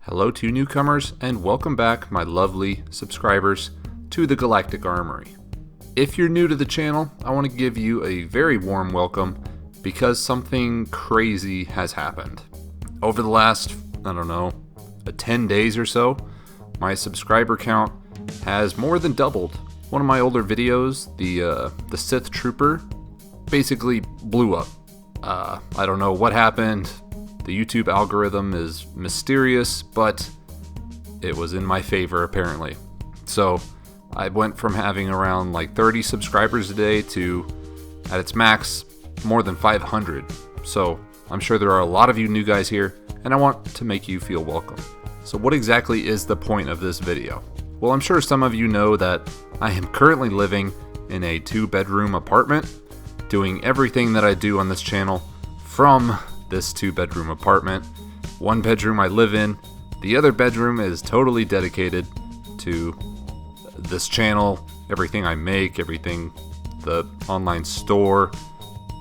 Hello to newcomers and welcome back, my lovely subscribers, to the Galactic Armory. If you're new to the channel, I want to give you a very warm welcome because something crazy has happened. Over the last, 10 days or so, my subscriber count has more than doubled. One of my older videos, the Sith Trooper, basically blew up. I don't know what happened. The YouTube algorithm is mysterious, but it was in my favor apparently. So I went from having around 30 subscribers a day to, at its max, more than 500. So I'm sure there are a lot of you new guys here, and I want to make you feel welcome. So what exactly is the point of this video? Well, I'm sure some of you know that I am currently living in a 2-bedroom apartment, doing everything that I do on this channel from this 2-bedroom apartment. One bedroom I live in, the other bedroom is totally dedicated to this channel, everything I make, everything, the online store.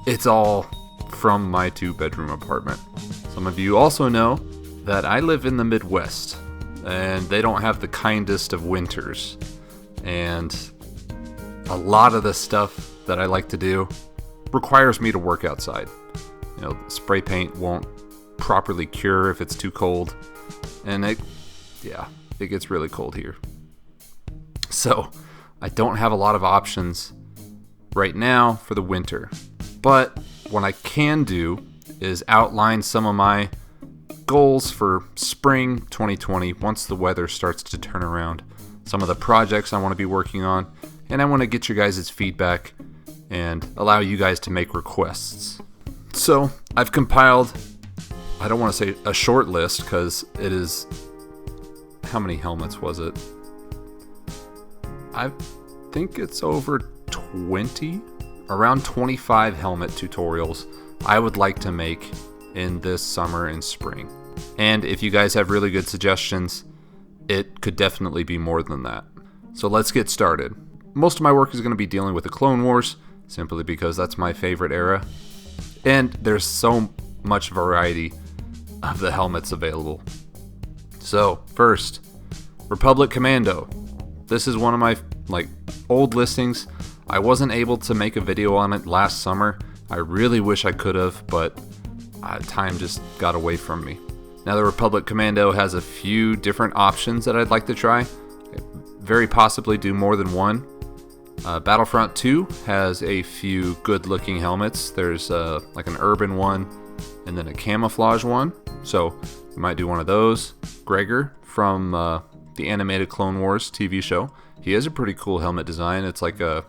It's all from my 2-bedroom apartment. Some of you also know that I live in the Midwest, and they don't have the kindest of winters. And a lot of the stuff that I like to do requires me to work outside. Spray paint won't properly cure if it's too cold, and it gets really cold here. So I don't have a lot of options right now for the winter. But what I can do is outline some of my goals for spring 2020 once the weather starts to turn around. Some of the projects I want to be working on, and I want to get your guys' feedback and allow you guys to make requests. So I've compiled, I don't want to say a short list because it is, how many helmets was it? I think it's over 20, around 25 helmet tutorials I would like to make in this summer and spring. And if you guys have really good suggestions, it could definitely be more than that. So let's get started. Most of my work is going to be dealing with the Clone Wars, simply because that's my favorite era. And there's so much variety of the helmets available. So first, Republic Commando. This is one of my old listings. I wasn't able to make a video on it last summer. I really wish I could have, but time just got away from me. Now the Republic Commando has a few different options that I'd like to try. Very possibly do more than one. Battlefront 2 has a few good looking helmets. There's an urban one and then a camouflage one. So we might do one of those. Gregor from the animated Clone Wars TV show. He has a pretty cool helmet design. It's like a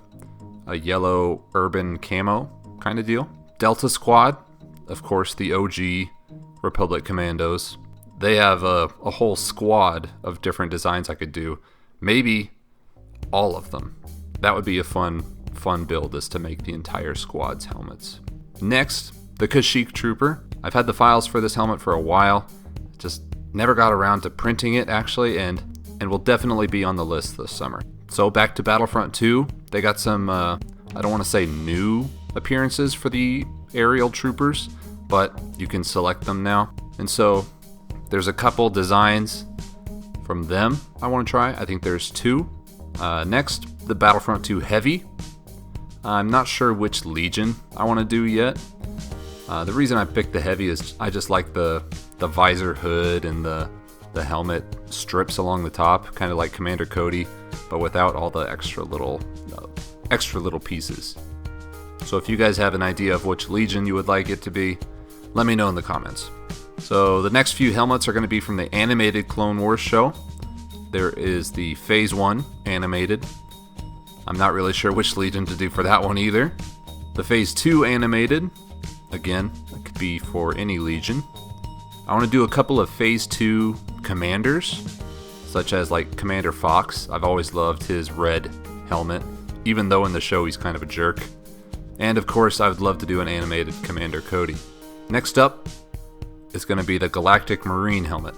yellow urban camo kind of deal. Delta Squad, of course, the OG Republic Commandos. They have a whole squad of different designs I could do. Maybe all of them. That would be a fun build, is to make the entire squad's helmets. Next, the Kashyyyk Trooper. I've had the files for this helmet for a while. Just never got around to printing it actually, and will definitely be on the list this summer. So back to Battlefront 2. They got some, I don't want to say new appearances for the aerial troopers, but you can select them now. And so there's a couple designs from them I want to try. I think there's 2. Next, the Battlefront 2 Heavy. I'm not sure which Legion I want to do yet. The reason I picked the Heavy is I just like the visor hood and the helmet strips along the top, kind of like Commander Cody, but without all the extra little pieces. So if you guys have an idea of which Legion you would like it to be, let me know in the comments. So the next few helmets are going to be from the animated Clone Wars show. There is the Phase 1 animated. I'm not really sure which Legion to do for that one either. The Phase 2 animated. Again, that could be for any Legion. I want to do a couple of Phase 2 commanders, such as Commander Fox. I've always loved his red helmet, even though in the show he's kind of a jerk. And of course, I would love to do an animated Commander Cody. Next up is going to be the Galactic Marine helmet.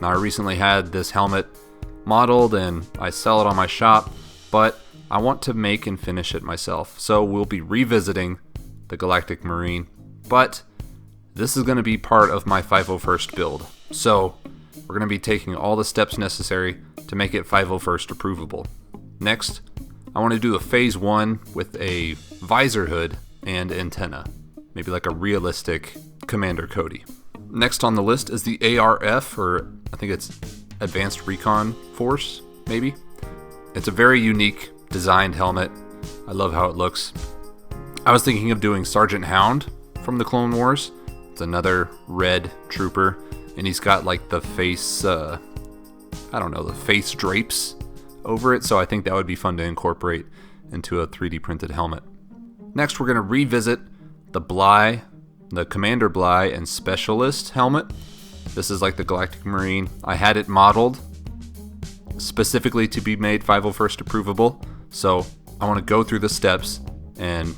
Now, I recently had this helmet modeled and I sell it on my shop, but I want to make and finish it myself. So we'll be revisiting the Galactic Marine, but this is going to be part of my 501st build. So we're going to be taking all the steps necessary to make it 501st approvable. Next, I want to do a phase 1 with a visor hood and antenna, maybe like a realistic Commander Cody. Next on the list is the ARF, or I think it's Advanced Recon Force, maybe. It's a very unique designed helmet. I love how it looks. I was thinking of doing Sergeant Hound from the Clone Wars. It's another red trooper, and he's got like the face, the face drapes over it, so I think that would be fun to incorporate into a 3D printed helmet. Next, we're going to revisit the Bly, the Commander Bly and Specialist helmet. This is like the Galactic Marine. I had it modeled specifically to be made 501st approvable, so I want to go through the steps and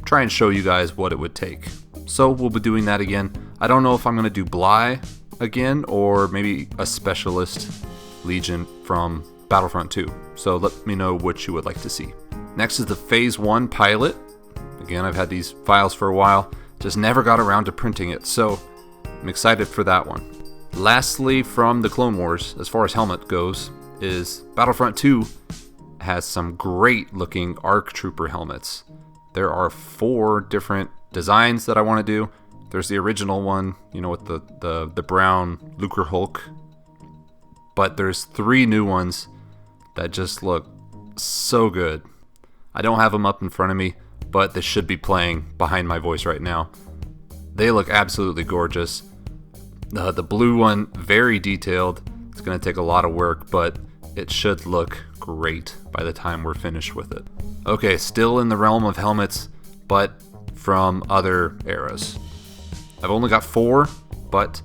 try and show you guys what it would take. So we'll be doing that again. I don't know if I'm going to do Bly again or maybe a Specialist Legion from Battlefront 2. So let me know what you would like to see. Next is the Phase 1 pilot. Again, I've had these files for a while, just never got around to printing it, so I'm excited for that one. Lastly, from the Clone Wars, as far as helmet goes, is Battlefront 2 has some great looking ARC Trooper helmets. There are 4 different designs that I want to do. There's the original one, with the brown Lucre Hulk. But there's 3 new ones that just look so good. I don't have them up in front of me, but they should be playing behind my voice right now. They look absolutely gorgeous. The blue one, very detailed. It's going to take a lot of work, but it should look great by the time we're finished with it. Okay, still in the realm of helmets, but from other eras. I've only got 4, but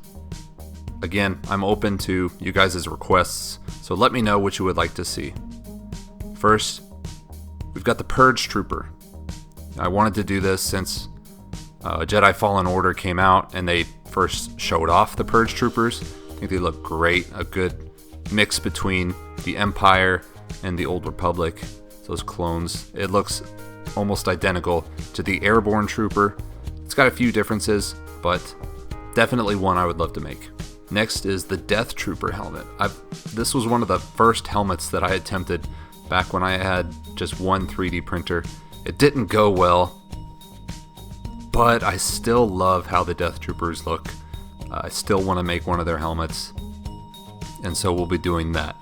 again, I'm open to you guys' requests, so let me know what you would like to see. First, we've got the Purge Trooper. I wanted to do this since Jedi Fallen Order came out and they first showed off the Purge Troopers. I think they look great, a good mix between the Empire and the Old Republic, those clones. It looks almost identical to the Airborne Trooper. It's got a few differences, but definitely one I would love to make. Next is the Death Trooper helmet. This was one of the first helmets that I attempted back when I had just one 3D printer. It didn't go well, but I still love how the Death Troopers look. I still want to make one of their helmets, and so we'll be doing that.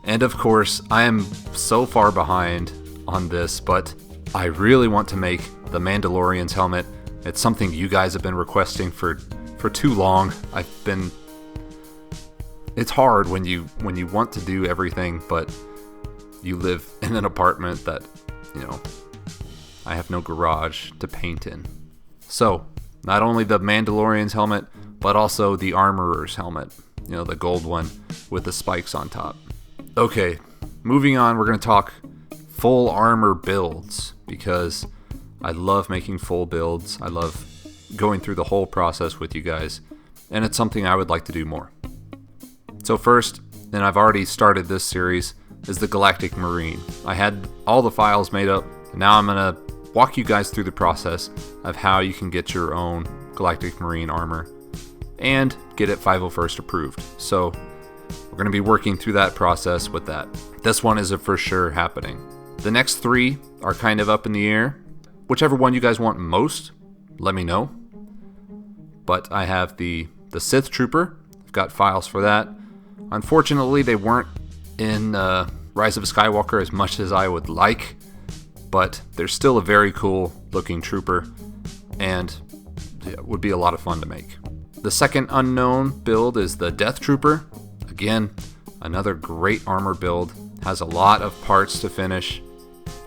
And of course, I am so far behind on this, but I really want to make the Mandalorian's helmet. It's something you guys have been requesting for too long. It's hard when you want to do everything, but you live in an apartment that, I have no garage to paint in. So, not only the Mandalorian's helmet, but also the Armorer's helmet. The gold one with the spikes on top. Okay, moving on, we're going to talk full armor builds, because I love making full builds. I love going through the whole process with you guys, and it's something I would like to do more. So first, and I've already started this series, is the Galactic Marine. I had all the files made up, and now I'm going to walk you guys through the process of how you can get your own Galactic Marine armor and get it 501st approved. So we're going to be working through that process with that. This one is for sure happening. The next 3 are kind of up in the air. Whichever one you guys want most, let me know. But I have the Sith Trooper. I've got files for that. Unfortunately, they weren't in Rise of Skywalker as much as I would like, but they're still a very cool looking trooper, and it would be a lot of fun to make. The second unknown build is the Death Trooper. Again, another great armor build. Has a lot of parts to finish.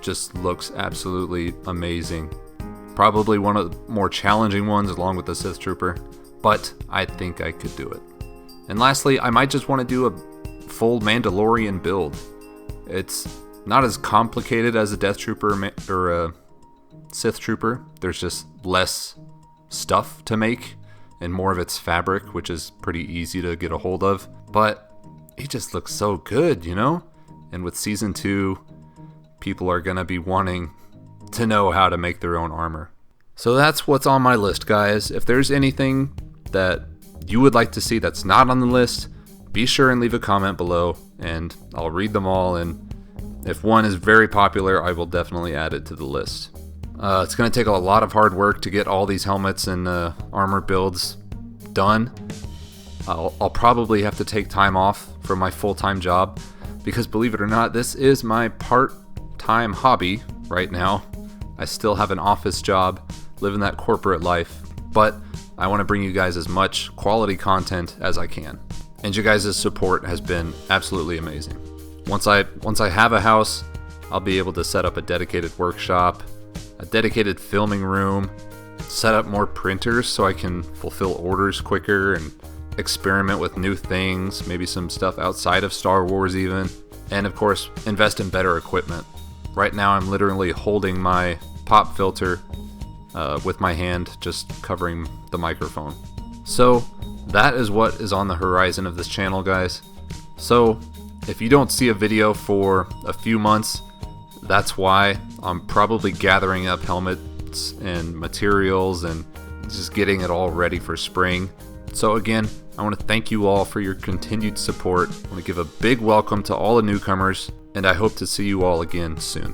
Just looks absolutely amazing. Probably one of the more challenging ones along with the Sith Trooper, but I think I could do it. And lastly, I might just want to do a full Mandalorian build. It's not as complicated as a Death Trooper or a Sith Trooper. There's just less stuff to make and more of its fabric, which is pretty easy to get a hold of. But he just looks so good, And with Season 2, people are going to be wanting to know how to make their own armor. So that's what's on my list, guys. If there's anything that you would like to see that's not on the list, be sure and leave a comment below, and I'll read them all, and if one is very popular, I will definitely add it to the list. It's going to take a lot of hard work to get all these helmets and armor builds done. I'll probably have to take time off from my full-time job, because believe it or not, this is my part-time hobby right now. I still have an office job, living that corporate life, but I want to bring you guys as much quality content as I can. And you guys' support has been absolutely amazing. Once I have a house, I'll be able to set up a dedicated workshop, a dedicated filming room, set up more printers so I can fulfill orders quicker and experiment with new things, maybe some stuff outside of Star Wars even, and of course invest in better equipment. Right now I'm literally holding my pop filter with my hand, just covering the microphone. So that is what is on the horizon of this channel, guys. So if you don't see a video for a few months, that's why. I'm probably gathering up helmets and materials and just getting it all ready for spring. So again, I want to thank you all for your continued support. I want to give a big welcome to all the newcomers, and I hope to see you all again soon.